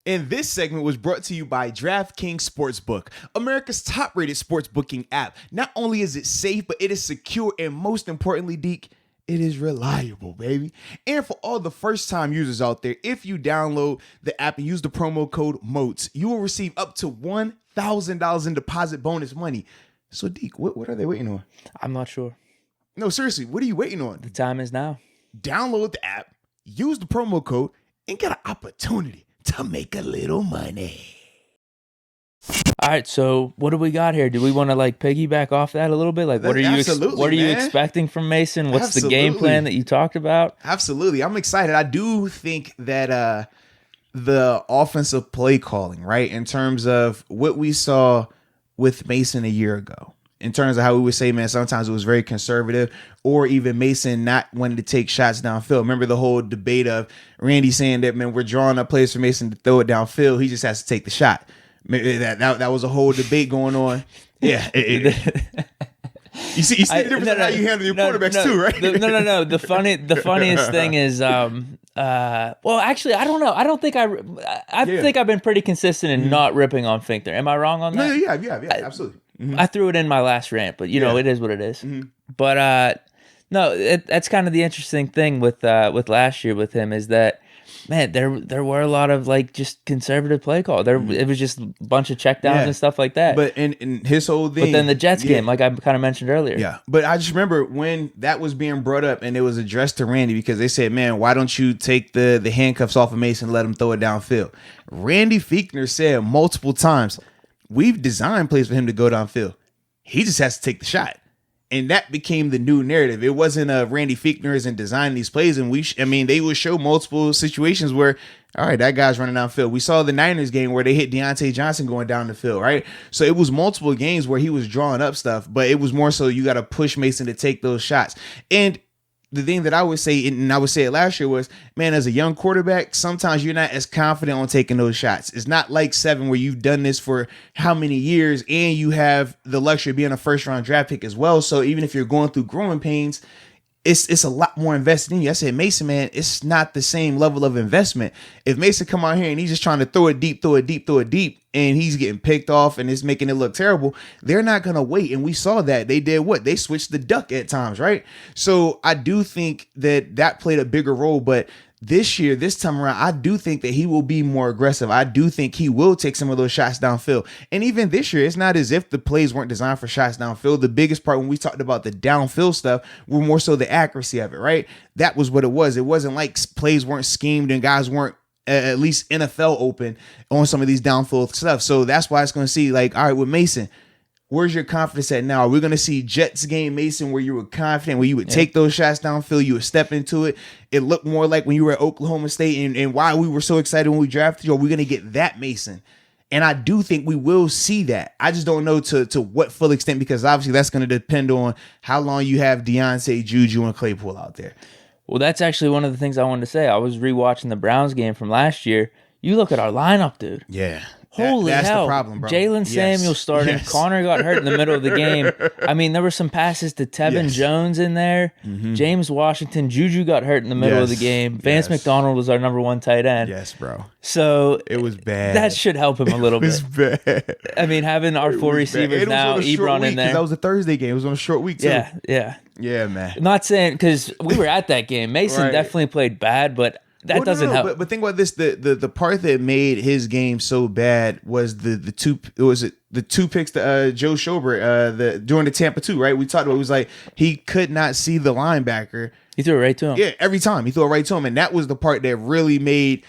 And this segment was brought to you by DraftKings Sportsbook, America's top-rated sports booking app. Not only is it safe, but it is secure, and most importantly, Deke, it is reliable, baby. And for all the first-time users out there, if you download the app and use the promo code Moats, you will receive up to $1,000 in deposit bonus money. So, Deke, what are they waiting on? I'm not sure. No, seriously, what are you waiting on? The time is now. Download the app, use the promo code, and get an opportunity to make a little money. All right, so what do we got here? Do we want to like piggyback off that a little bit? Like, what are you expecting from Mason? What's the game plan that you talked about? Absolutely, I'm excited. I do think that the offensive play calling, right, in terms of what we saw with Mason a year ago, in terms of how we would say, man, sometimes it was very conservative, or even Mason not wanting to take shots downfield. Remember the whole debate of Randy saying that, man, we're drawing up plays for Mason to throw it downfield. He just has to take the shot. That was a whole debate going on. Yeah. You see the difference in how you handle your quarterbacks too, right? No. The funniest thing is, well, actually, I don't know. I don't think I think I've been pretty consistent in not ripping on Finkner. Am I wrong on that? No, yeah, absolutely. Mm-hmm. I threw it in my last rant, but know, it is what it is. Mm-hmm. But no, that's kind of the interesting thing with last year with him is that, man, there were a lot of like just conservative play call. It was just a bunch of checkdowns and stuff like that. But in his whole thing, but then the Jets game, like I kind of mentioned earlier. Yeah, but I just remember when that was being brought up and it was addressed to Randy because they said, man, why don't you take the handcuffs off of Mason and let him throw it downfield? Randy Fichtner said multiple times, we've designed plays for him to go downfield. He just has to take the shot. And that became the new narrative. It wasn't Randy Fichtner isn't designing these plays. And they would show multiple situations where, all right, that guy's running downfield. We saw the Niners game where they hit Deontay Johnson going down the field, right? So it was multiple games where he was drawing up stuff, but it was more so you got to push Mason to take those shots. And the thing that I would say, and I would say it last year, was, man, as a young quarterback, sometimes you're not as confident on taking those shots. It's not like 7 where you've done this for how many years and you have the luxury of being a first-round draft pick as well. So even if you're going through growing pains, it's a lot more invested in you. I said, Mason, man, it's not the same level of investment. If Mason come out here and he's just trying to throw it deep, and he's getting picked off and it's making it look terrible, they're not going to wait. And we saw that. They did what? They switched the duck at times, right? So I do think that played a bigger role, but this time around, I do think that he will be more aggressive. I do think he will take some of those shots downfield. And even this year, it's not as if the plays weren't designed for shots downfield. The biggest part when we talked about the downfield stuff were more so the accuracy of it, right? That was what it was. It wasn't like plays weren't schemed and guys weren't at least NFL open on some of these downfield stuff. So that's why it's going to see like, all right, with Mason, where's your confidence at now? Are we going to see Jets game Mason where you were confident, where you would take those shots downfield, you would step into it? It looked more like when you were at Oklahoma State and why we were so excited when we drafted you. Are we going to get that Mason? And I do think we will see that. I just don't know to what full extent, because obviously that's going to depend on how long you have Deontay, Juju, and Claypool out there. Well, that's actually one of the things I wanted to say. I was rewatching the Browns game from last year. You look at our lineup, dude. Yeah. Holy that's hell. The problem, bro. Jalen Samuels started. Yes. Connor got hurt in the middle of the game. I mean, there were some passes to Tevin Jones in there. Mm-hmm. James Washington. Juju got hurt in the middle of the game. Vance McDonald was our number 1 tight end. Yes, bro. So it was bad. That should help him a little bit. It was bad. I mean, having our 4 receivers now, Ebron in there. That was a Thursday game. It was on a short week, too. Yeah, man. Not saying, because we were at that game. Mason definitely played bad, but that doesn't help. But think about this: the part that made his game so bad was the 2 picks to Joe Schobert during the Tampa 2, right? We talked about it was like he could not see the linebacker. He threw it right to him. Yeah, every time he threw it right to him, and that was the part that really made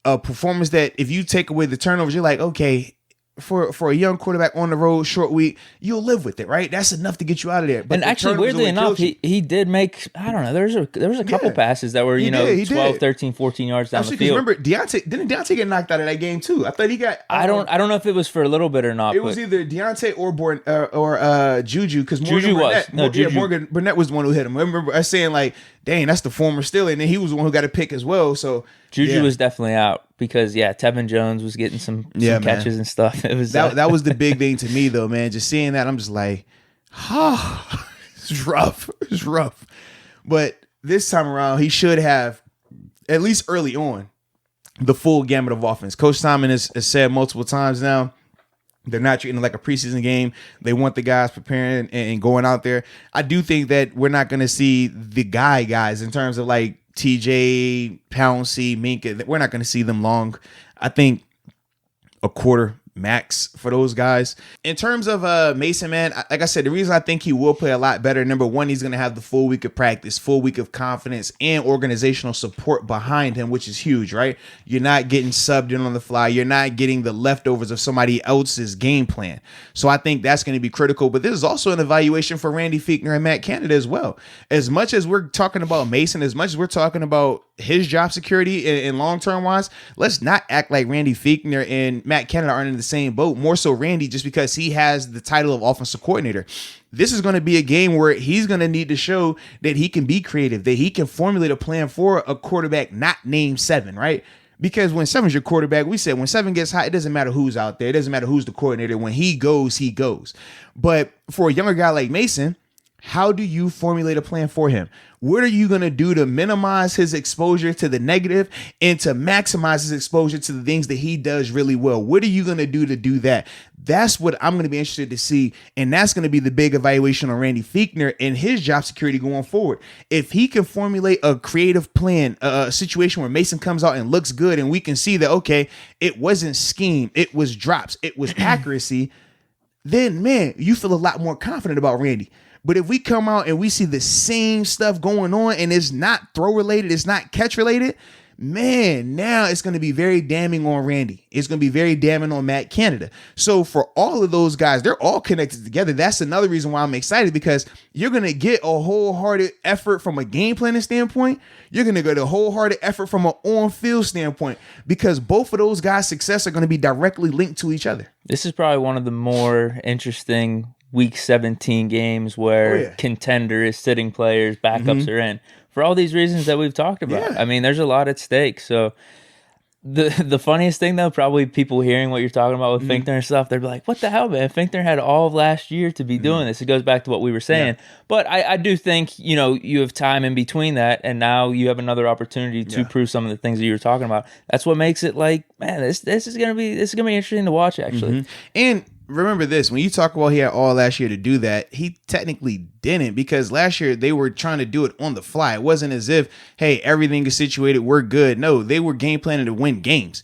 a performance that if you take away the turnovers, you're like, okay. For a young quarterback on the road, short week, you'll live with it, right? That's enough to get you out of there. But and actually, weirdly enough, he did make, I don't know, there was a couple passes that were, 12, 13, 14 yards down the field. Remember, didn't Deontay get knocked out of that game too? I thought he got... I don't know if it was for a little bit or not. It was either Deontay or Juju, because Morgan Burnett was the one who hit him. I remember us saying like, dang, that's the former Steeler, and then he was the one who got a pick as well, so... Juju was definitely out because Tevin Jones was getting some catches and stuff. It was that was the big thing to me though, man. Just seeing that, I'm just like, it's rough. It's rough. But this time around, he should have, at least early on, the full gamut of offense. Coach Simon has said multiple times now, they're not treating it like a preseason game. They want the guys preparing and going out there. I do think that we're not going to see the guys in terms of like TJ, Pouncey, Minka. We're not going to see them long. I think a quarter max for those guys. In terms of Mason, man, like I said, the reason I think he will play a lot better, number one, he's going to have the full week of practice, full week of confidence and organizational support behind him, which is huge, right? You're not getting subbed in on the fly. You're not getting the leftovers of somebody else's game plan. So I think that's going to be critical. But this is also an evaluation for Randy Fichtner and Matt Canada as well. As much as we're talking about Mason, as much as we're talking about his job security and long-term wise, let's not act like Randy Fichtner and Matt Canada aren't in the same boat. More so Randy, just because he has the title of offensive coordinator. This is going to be a game where he's going to need to show that he can be creative, that he can formulate a plan for a quarterback not named Seven, right? Because when Seven's your quarterback, we said when Seven gets hot, it doesn't matter who's out there. It doesn't matter who's the coordinator. When he goes, he goes. But for a younger guy like Mason, how do you formulate a plan for him? What are you going to do to minimize his exposure to the negative and to maximize his exposure to the things that he does really well? What are you going to do that? That's what I'm going to be interested to see. And that's going to be the big evaluation on Randy Fichtner and his job security going forward. If he can formulate a creative plan, a situation where Mason comes out and looks good and we can see that, okay, it wasn't scheme, it was drops, it was accuracy, then, man, you feel a lot more confident about Randy. But if we come out and we see the same stuff going on and it's not throw related, it's not catch related, man, now it's going to be very damning on Randy. It's going to be very damning on Matt Canada. So for all of those guys, they're all connected together. That's another reason why I'm excited, because you're going to get a wholehearted effort from a game planning standpoint. You're going to get a wholehearted effort from an on-field standpoint, because both of those guys' success are going to be directly linked to each other. This is probably one of the more interesting Week 17 games where contender is sitting players, backups are in. For all these reasons that we've talked about. I mean, there's a lot at stake. So the funniest thing, though, probably people hearing what you're talking about with Fichtner and stuff, they're like, what the hell, man? Fichtner had all of last year to be doing this. It goes back to what we were saying. But I do think, you have time in between that, and now you have another opportunity to prove some of the things that you were talking about. That's what makes it like, man, this is gonna be interesting to watch, actually. And remember this, when you talk about he had all last year to do that, he technically didn't, because last year they were trying to do it on the fly. It wasn't as if, hey, everything is situated, we're good. No, they were game planning to win games.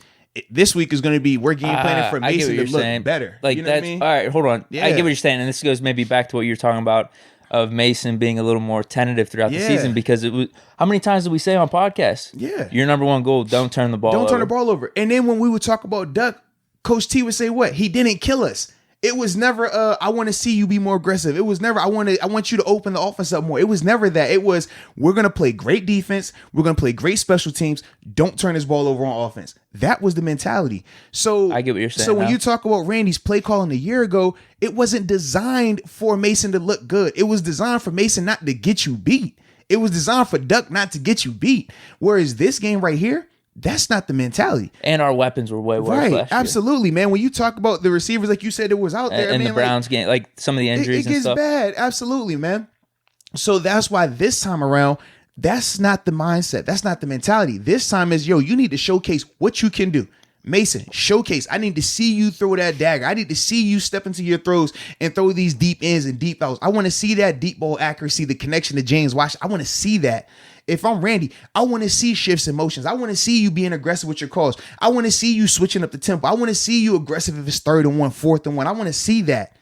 This week is going to be, we're game planning for Mason to look better. Like, that's, what I mean? All right, hold on. I get what you're saying, and this goes maybe back to what you're talking about of Mason being a little more tentative throughout the season, because it was, how many times did we say on podcasts? Your number one goal, don't turn the ball over. Don't turn the ball over. And then when we would talk about Duck, Coach T would say what? He didn't kill us. It was never, I want to see you be more aggressive. It was never, I want you to open the offense up more. It was never that. It was, we're going to play great defense. We're going to play great special teams. Don't turn this ball over on offense. That was the mentality. So I get what you're saying. So when you talk about Randy's play calling a year ago, it wasn't designed for Mason to look good. It was designed for Mason not to get you beat. It was designed for Duck not to get you beat. Whereas this game right here, that's not the mentality. And our weapons were way worse last year. Absolutely, man. When you talk about the receivers, like you said, it was out there. And the Browns game, like some of the injuries and stuff. It gets bad. Absolutely, man. So that's why this time around, that's not the mindset. That's not the mentality. This time is, you need to showcase what you can do. Mason, showcase. I need to see you throw that dagger. I need to see you step into your throws and throw these deep ins and deep outs. I want to see that deep ball accuracy, the connection to James Wash. I want to see that. If I'm Randy, I want to see shifts in motions. I want to see you being aggressive with your calls. I want to see you switching up the tempo. I want to see you aggressive if it's 3rd and 1, 4th and 1. I want to see that.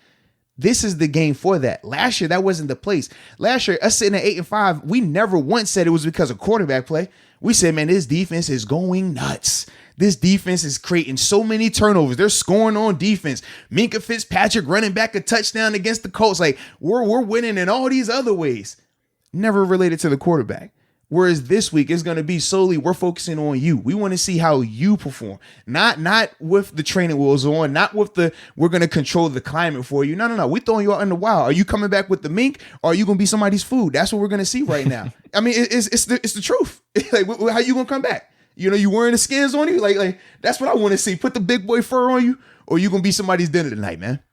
This is the game for that. Last year, that wasn't the place. Last year, us sitting at 8-5, we never once said it was because of quarterback play. We said, man, this defense is going nuts. This defense is creating so many turnovers. They're scoring on defense. Minkah Fitzpatrick running back a touchdown against the Colts. Like, we're winning in all these other ways. Never related to the quarterback. Whereas this week is going to be solely, we're focusing on you. We want to see how you perform. Not with the training wheels on, not with we're going to control the climate for you. No. We're throwing you out in the wild. Are you coming back with the mink, or are you going to be somebody's food? That's what we're going to see right now. I mean, it's the truth. Like, how you going to come back? You wearing the skins on you? Like that's what I want to see. Put the big boy fur on you, or you going to be somebody's dinner tonight, man.